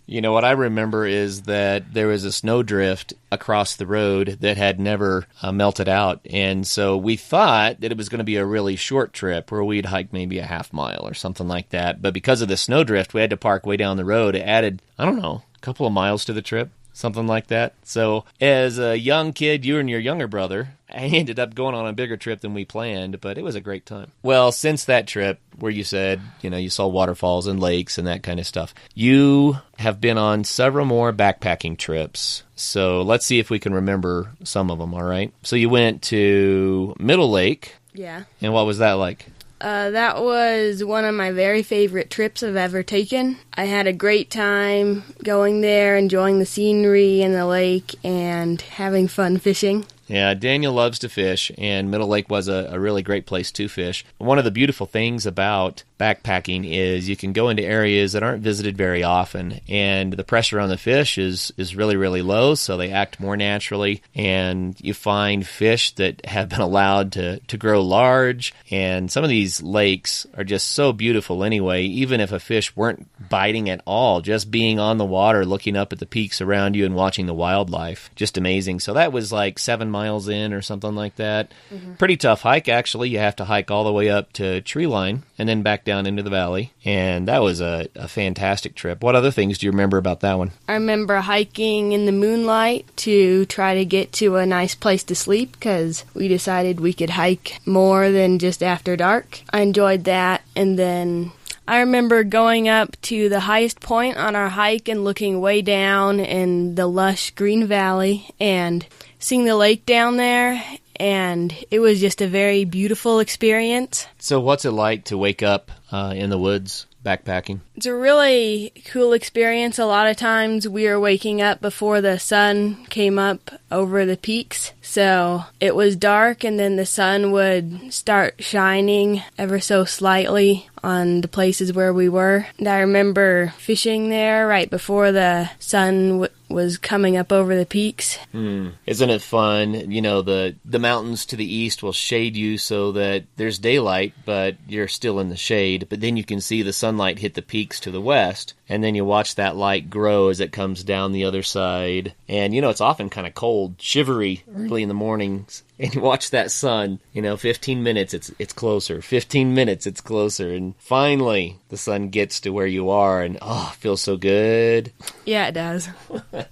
You know, what I remember is that there was a snowdrift across the road that had never melted out. And so we thought that it was going to be a really short trip where we'd hike maybe a half mile or something like that. But because of the snowdrift, we had to park way down the road. It added, I don't know, a couple of miles to the trip. Something like that. So as a young kid, you and your younger brother, I ended up going on a bigger trip than we planned, but it was a great time. Well, since that trip where you said, you know, you saw waterfalls and lakes and that kind of stuff, you have been on several more backpacking trips. So let's see if we can remember some of them, all right? So you went to Middle Lake. Yeah. And what was that like? That was one of my very favorite trips I've ever taken. I had a great time going there, enjoying the scenery and the lake, and having fun fishing. Yeah, Daniel loves to fish, and Middle Lake was a really great place to fish. One of the beautiful things about backpacking is you can go into areas that aren't visited very often, and the pressure on the fish is really, really low, so they act more naturally, and you find fish that have been allowed to grow large, and some of these lakes are just so beautiful anyway, even if a fish weren't biting at all, just being on the water, looking up at the peaks around you and watching the wildlife. Just amazing. So that was like 7 miles in or something like that. Mm-hmm. Pretty tough hike, actually. You have to hike all the way up to tree line and then back down into the valley. And that was a fantastic trip. What other things do you remember about that one? I remember hiking in the moonlight to try to get to a nice place to sleep because we decided we could hike more than just after dark. I enjoyed that. And then I remember going up to the highest point on our hike and looking way down in the lush green valley and seeing the lake down there, and it was just a very beautiful experience. So what's it like to wake up in the woods backpacking? It's a really cool experience. A lot of times we are waking up before the sun came up over the peaks, so it was dark and then the sun would start shining ever so slightly on the places where we were. And I remember fishing there right before the sun was coming up over the peaks. Isn't it fun? You know, the mountains to the east will shade you so that there's daylight, but you're still in the shade. But then you can see the sunlight hit the peaks to the west, and then you watch that light grow as it comes down the other side. And, you know, it's often kind of cold, shivery early in the mornings. And you watch that sun, 15 minutes, it's closer. 15 minutes, it's closer. And finally, the sun gets to where you are, and it feels so good. Yeah, it does.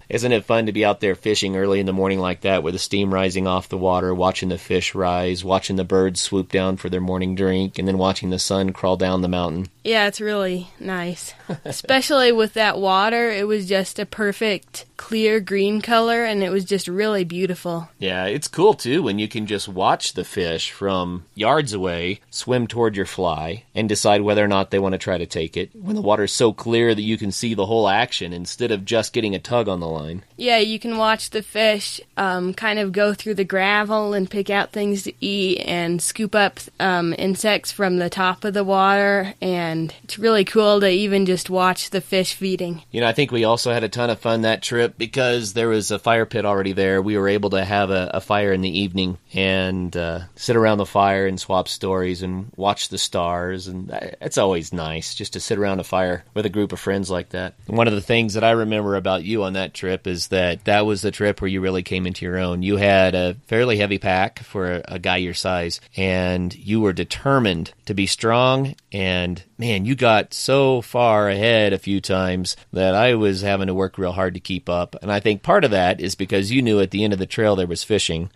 Isn't it fun to be out there fishing early in the morning like that with the steam rising off the water, watching the fish rise, watching the birds swoop down for their morning drink, and then watching the sun crawl down the mountain? Yeah, it's really nice. Especially with that water, it was just a perfect clear green color, and it was just really beautiful. Yeah, it's cool, too, when you can just watch the fish from yards away swim toward your fly and decide whether or not they want to try to take it. When the water's so clear that you can see the whole action instead of just getting a tug on the line. Yeah, you can watch the fish kind of go through the gravel and pick out things to eat and scoop up insects from the top of the water, and it's really cool to even just watch the fish feeding. I think we also had a ton of fun that trip because there was a fire pit already there. We were able to have a fire in the evening and sit around the fire and swap stories and watch the stars, and it's always nice just to sit around a fire with a group of friends like that. One of the things that I remember about you on that trip is that was the trip where you really came into your own. You had a fairly heavy pack for a guy your size, and you were determined to be strong, and man, you got so far ahead a few times that I was having to work real hard to keep up. And I think part of that is because you knew at the end of the trail there was fishing.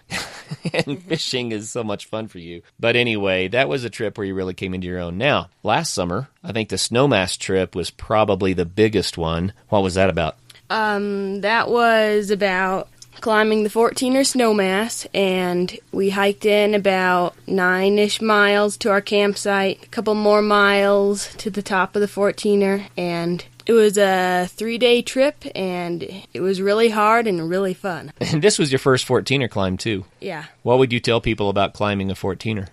And fishing is so much fun for you. But anyway, that was a trip where you really came into your own. Now, last summer, I think the Snowmass trip was probably the biggest one. What was that about? That was about climbing the 14er Snowmass, and we hiked in about 9-ish miles to our campsite, a couple more miles to the top of the 14er, and it was a 3-day trip, and it was really hard and really fun. And this was your first 14er climb, too. Yeah. What would you tell people about climbing a 14er?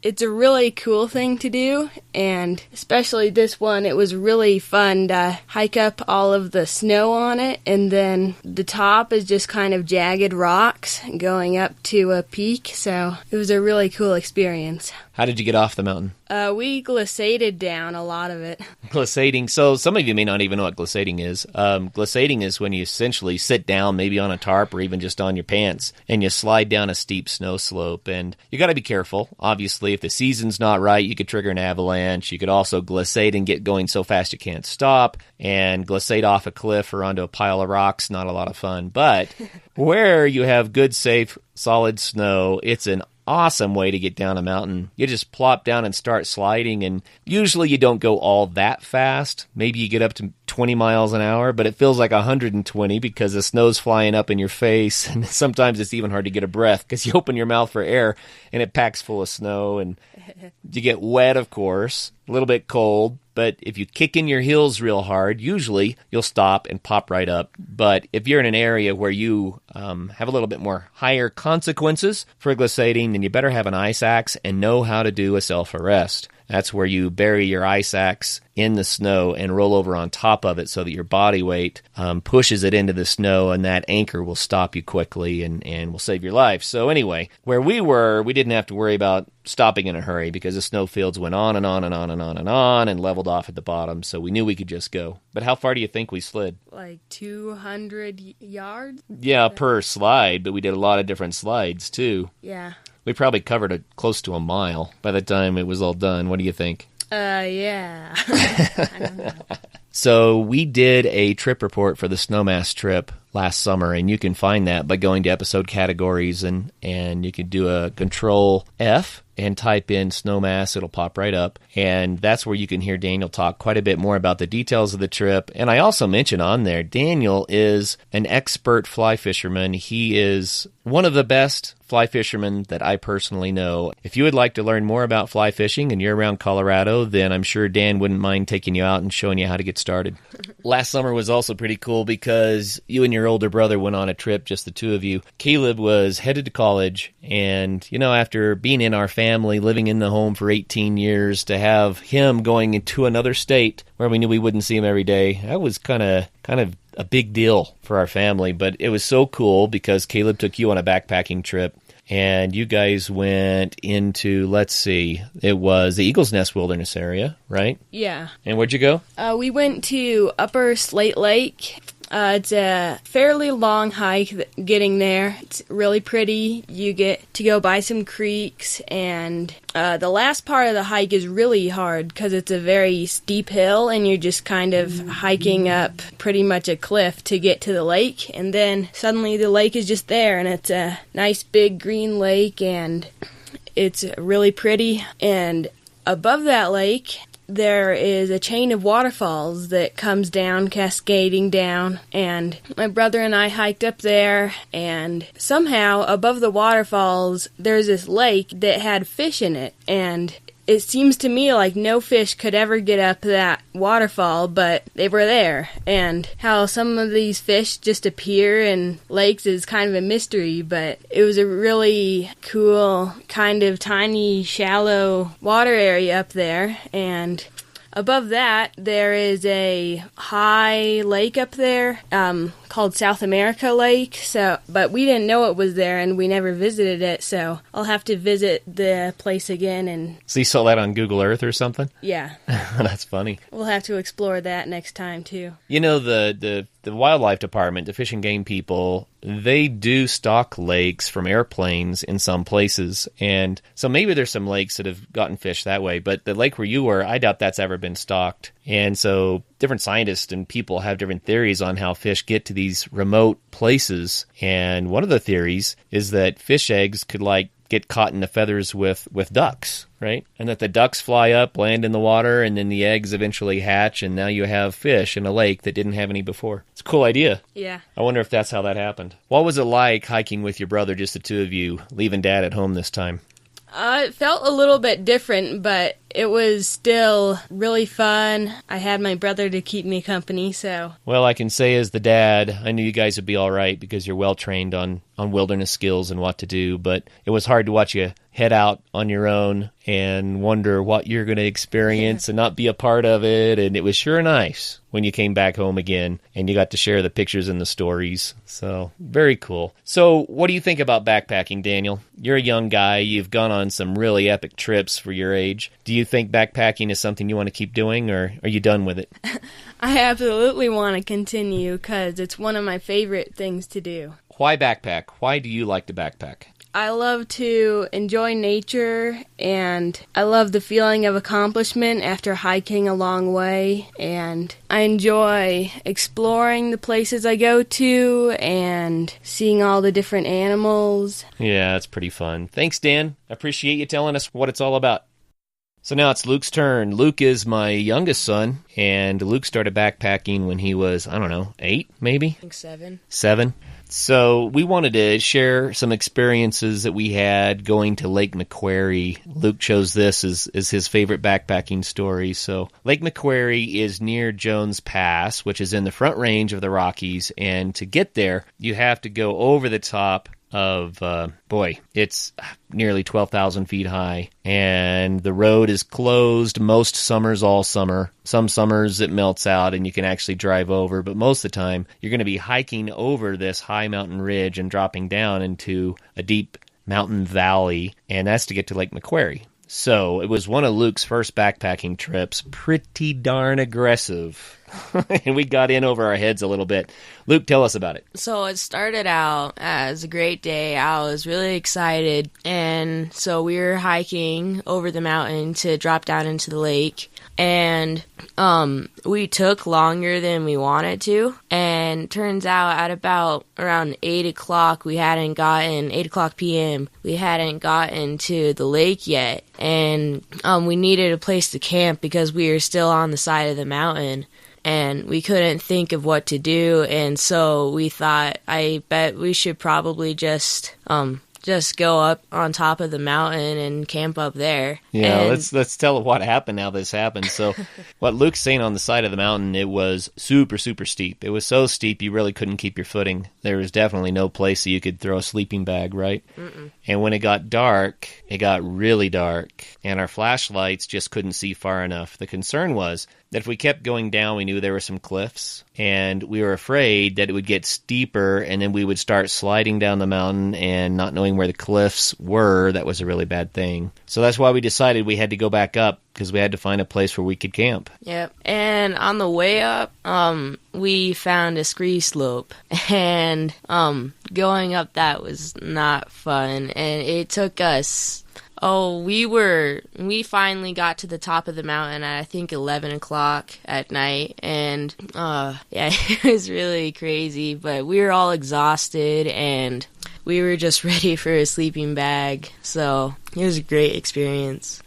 It's a really cool thing to do, and especially this one, it was really fun to hike up all of the snow on it, and then the top is just kind of jagged rocks going up to a peak, so it was a really cool experience. How did you get off the mountain? We glissaded down a lot of it. Glissading. So some of you may not even know what glissading is. Glissading is when you essentially sit down maybe on a tarp or even just on your pants and you slide down a steep snow slope. And you got to be careful. Obviously, if the season's not right, you could trigger an avalanche. You could also glissade and get going so fast you can't stop. And glissade off a cliff or onto a pile of rocks, not a lot of fun. But where you have good, safe, solid snow, it's an awesome way to get down a mountain. You just plop down and start sliding, and usually you don't go all that fast. Maybe you get up to 20 miles an hour, but it feels like 120 because the snow's flying up in your face, and sometimes it's even hard to get a breath because you open your mouth for air, and it packs full of snow, and you get wet, of course, a little bit cold. But if you kick in your heels real hard, usually you'll stop and pop right up. But if you're in an area where you have a little bit more higher consequences for glissading, then you better have an ice axe and know how to do a self-arrest. That's where you bury your ice axe in the snow and roll over on top of it so that your body weight pushes it into the snow, and that anchor will stop you quickly and will save your life. So anyway, where we were, we didn't have to worry about stopping in a hurry because the snowfields went on and on and on and on and on and leveled off at the bottom, so we knew we could just go. But how far do you think we slid? Like 200 yards? Yeah, per slide, but we did a lot of different slides too. Yeah. We probably covered close to a mile by the time it was all done. What do you think? Yeah. I don't know. So we did a trip report for the Snowmass trip last summer, and you can find that by going to episode categories, and you can do a Control F and type in Snowmass. It'll pop right up, and that's where you can hear Daniel talk quite a bit more about the details of the trip. And I also mentioned on there, Daniel is an expert fly fisherman. He is one of the best fly fishermen that I personally know. If you would like to learn more about fly fishing and you're around Colorado, then I'm sure Dan wouldn't mind taking you out and showing you how to get started. Last summer was also pretty cool because you and your older brother went on a trip, just the two of you. Caleb was headed to college, and, you know, after being in our family, living in the home for 18 years, to have him going into another state where we knew we wouldn't see him every day, that was kind of a big deal for our family. But it was so cool because Caleb took you on a backpacking trip, and you guys went into, let's see, it was the Eagle's Nest Wilderness area, right? Yeah. And where'd you go? We went to Upper Slate Lake. It's a fairly long hike getting there. It's really pretty. You get to go by some creeks, and the last part of the hike is really hard because it's a very steep hill, and you're just kind of hiking up pretty much a cliff to get to the lake, and then suddenly the lake is just there, and it's a nice big green lake, and it's really pretty. And above that lake, there is a chain of waterfalls that comes down, cascading down, and my brother and I hiked up there, and somehow above the waterfalls there's this lake that had fish in it, and it seems to me like no fish could ever get up that waterfall, but they were there. And how some of these fish just appear in lakes is kind of a mystery, but it was a really cool, kind of tiny, shallow water area up there. And above that, there is a high lake up there called South America Lake. But we didn't know it was there, and we never visited it, so I'll have to visit the place again. And So you saw that on Google Earth or something? Yeah. That's funny. We'll have to explore that next time, too. You know, the wildlife department, the Fish and Game people, they do stock lakes from airplanes in some places. And so maybe there's some lakes that have gotten fish that way. But the lake where you were, I doubt that's ever been stocked. And so different scientists and people have different theories on how fish get to these remote places. And one of the theories is that fish eggs could, get caught in the feathers with ducks, right? And that the ducks fly up, land in the water, and then the eggs eventually hatch, and now you have fish in a lake that didn't have any before. It's a cool idea. Yeah. I wonder if that's how that happened. What was it like hiking with your brother, just the two of you, leaving Dad at home this time? It felt a little bit different, but it was still really fun. I had my brother to keep me company, so... Well, I can say as the dad, I knew you guys would be all right because you're well-trained on wilderness skills and what to do, but it was hard to watch you head out on your own and wonder what you're going to experience and not be a part of it. And it was sure nice when you came back home again and you got to share the pictures and the stories. So very cool. So what do you think about backpacking, Daniel? You're a young guy. You've gone on some really epic trips for your age. Do you think backpacking is something you want to keep doing, or are you done with it? I absolutely want to continue because it's one of my favorite things to do. Why backpack? Why do you like to backpack? I love to enjoy nature, and I love the feeling of accomplishment after hiking a long way, and I enjoy exploring the places I go to and seeing all the different animals. Yeah, it's pretty fun. Thanks, Dan. I appreciate you telling us what it's all about. So now it's Luke's turn. Luke is my youngest son, and Luke started backpacking when he was, 8, maybe? I think 7. 7. So we wanted to share some experiences that we had going to Lake Macquarie. Luke chose this as his favorite backpacking story. So Lake Macquarie is near Jones Pass, which is in the Front Range of the Rockies. And to get there, you have to go over the top of, it's nearly 12,000 feet high, and the road is closed most summers, all summer. Some summers it melts out and you can actually drive over, but most of the time you're going to be hiking over this high mountain ridge and dropping down into a deep mountain valley, and that's to get to Lake Macquarie. So it was one of Luke's first backpacking trips, pretty darn aggressive. And we got in over our heads a little bit. Luke, tell us about it. So it started out as a great day. I was really excited. And so we were hiking over the mountain to drop down into the lake. And we took longer than we wanted to. And turns out at about around 8 o'clock p.m., we hadn't gotten to the lake yet. And we needed a place to camp because we were still on the side of the mountain. And we couldn't think of what to do, and so we thought, I bet we should probably just go up on top of the mountain and camp up there. Yeah, and let's tell what happened, how this happened. So what Luke's saying, on the side of the mountain, it was super, super steep. It was so steep you really couldn't keep your footing. There was definitely no place that you could throw a sleeping bag, right? Mm-mm. And when it got dark, it got really dark, and our flashlights just couldn't see far enough. The concern was that if we kept going down, we knew there were some cliffs, and we were afraid that it would get steeper, and then we would start sliding down the mountain and not knowing where the cliffs were. That was a really bad thing. So that's why we decided we had to go back up, because we had to find a place where we could camp. Yep. And on the way up, we found a ski slope, and going up that was not fun, and it took us... we finally got to the top of the mountain at, I think, 11 o'clock at night, and, it was really crazy, but we were all exhausted, and we were just ready for a sleeping bag, so it was a great experience.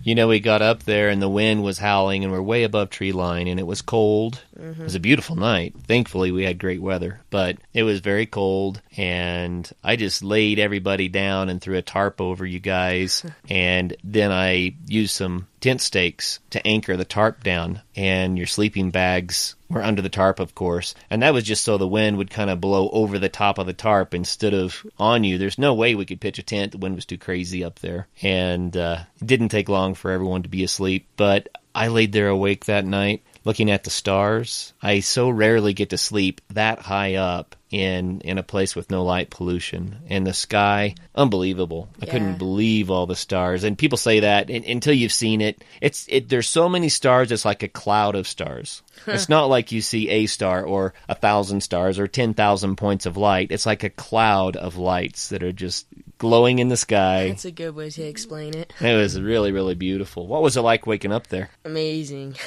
We got up there, and the wind was howling, and we're way above tree line, and it was cold. Mm-hmm. It was a beautiful night. Thankfully, we had great weather, but it was very cold, and I just laid everybody down and threw a tarp over you guys, and then I used some tent stakes to anchor the tarp down, and your sleeping bags were under the tarp, of course, and that was just so the wind would kind of blow over the top of the tarp instead of on you. There's no way we could pitch a tent. The wind was too crazy up there, and it didn't take long for everyone to be asleep, but I laid there awake that night looking at the stars. I so rarely get to sleep that high up in a place with no light pollution. And the sky, unbelievable. I couldn't believe all the stars. And people say that until you've seen it. There's so many stars, it's like a cloud of stars. It's not like you see a star or 1,000 stars or 10,000 points of light. It's like a cloud of lights that are just glowing in the sky. That's a good way to explain it. It was really, really beautiful. What was it like waking up there? Amazing.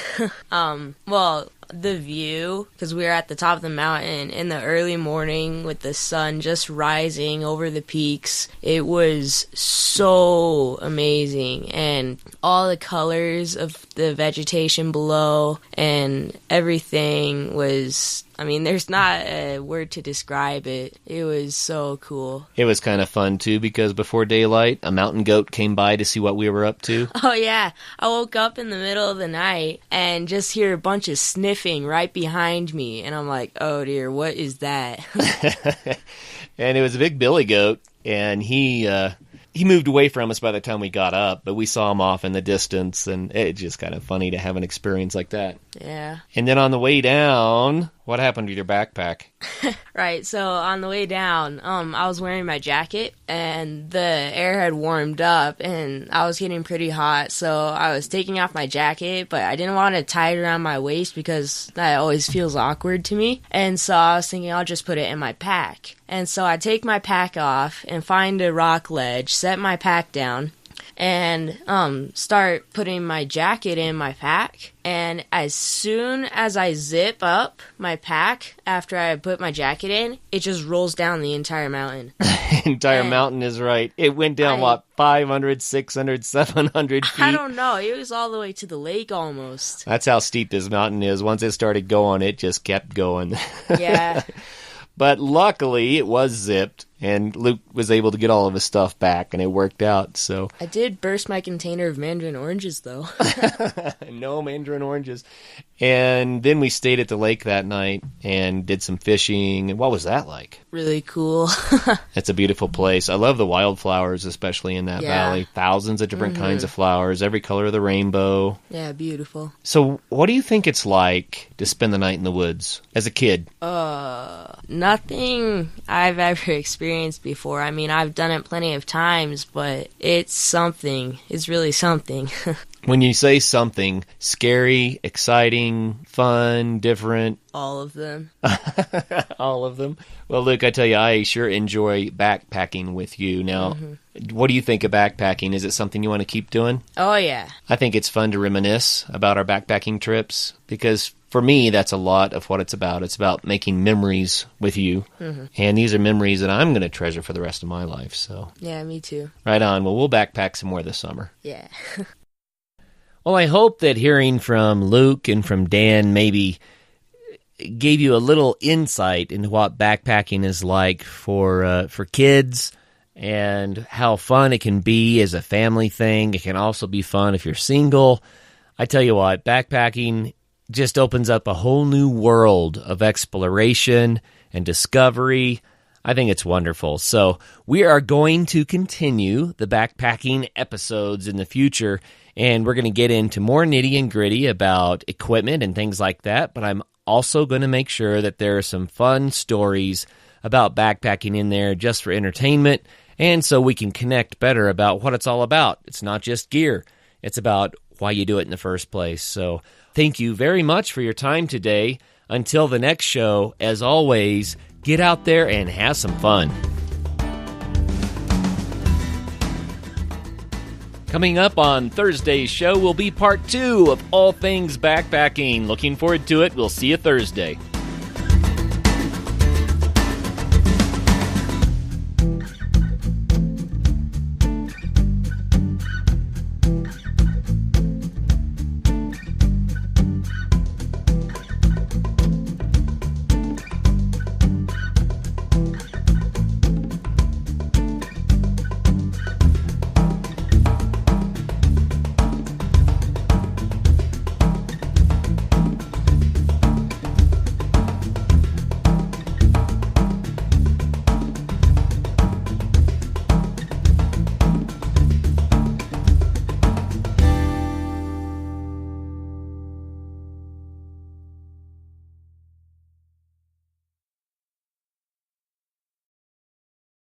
Well, the view, because we were at the top of the mountain in the early morning with the sun just rising over the peaks. It was so amazing, and all the colors of the vegetation below and everything was... there's not a word to describe it. It was so cool. It was kind of fun, too, because before daylight, a mountain goat came by to see what we were up to. Oh, yeah. I woke up in the middle of the night and just hear a bunch of sniffing right behind me. And I'm like, oh, dear, what is that? And it was a big billy goat, and he he moved away from us by the time we got up, but we saw him off in the distance, and it's just kind of funny to have an experience like that. Yeah. And then on the way down, what happened with your backpack? Right, so on the way down, I was wearing my jacket, and the air had warmed up, and I was getting pretty hot, so I was taking off my jacket, but I didn't want to tie it around my waist because that always feels awkward to me, and so I was thinking I'll just put it in my pack. And so I take my pack off and find a rock ledge, set my pack down, and start putting my jacket in my pack. And as soon as I zip up my pack after I put my jacket in, it just rolls down the entire mountain. Mountain is right. It went down, 500, 600, 700 feet? I don't know. It was all the way to the lake almost. That's how steep this mountain is. Once it started going, it just kept going. Yeah. But luckily, it was zipped, and Luke was able to get all of his stuff back, and it worked out. So I did burst my container of mandarin oranges, though. No mandarin oranges. And then we stayed at the lake that night and did some fishing. And what was that like? Really cool. It's a beautiful place. I love the wildflowers, especially in that valley. Thousands of different kinds of flowers, every color of the rainbow. Yeah, beautiful. So what do you think it's like to spend the night in the woods as a kid? Nothing I've ever experienced before. I mean, I've done it plenty of times, but it's something. It's really something. When you say something, scary, exciting, fun, different. All of them. All of them. Well, Luke, I tell you, I sure enjoy backpacking with you. Now, what do you think of backpacking? Is it something you want to keep doing? Oh, yeah. I think it's fun to reminisce about our backpacking trips because for me, that's a lot of what it's about. It's about making memories with you. And these are memories that I'm going to treasure for the rest of my life. So, yeah, me too. Right on. Well, we'll backpack some more this summer. Yeah. Well, I hope that hearing from Luke and from Dan maybe gave you a little insight into what backpacking is like for kids and how fun it can be as a family thing. It can also be fun if you're single. I tell you what, backpacking just opens up a whole new world of exploration and discovery. I think it's wonderful. So we are going to continue the backpacking episodes in the future, and we're going to get into more nitty and gritty about equipment and things like that, but I'm also going to make sure that there are some fun stories about backpacking in there just for entertainment, and so we can connect better about what it's all about. It's not just gear. It's about why you do it in the first place. So thank you very much for your time today. Until the next show, as always, get out there and have some fun. Coming up on Thursday's show will be part 2 of All Things Backpacking. Looking forward to it. We'll see you Thursday.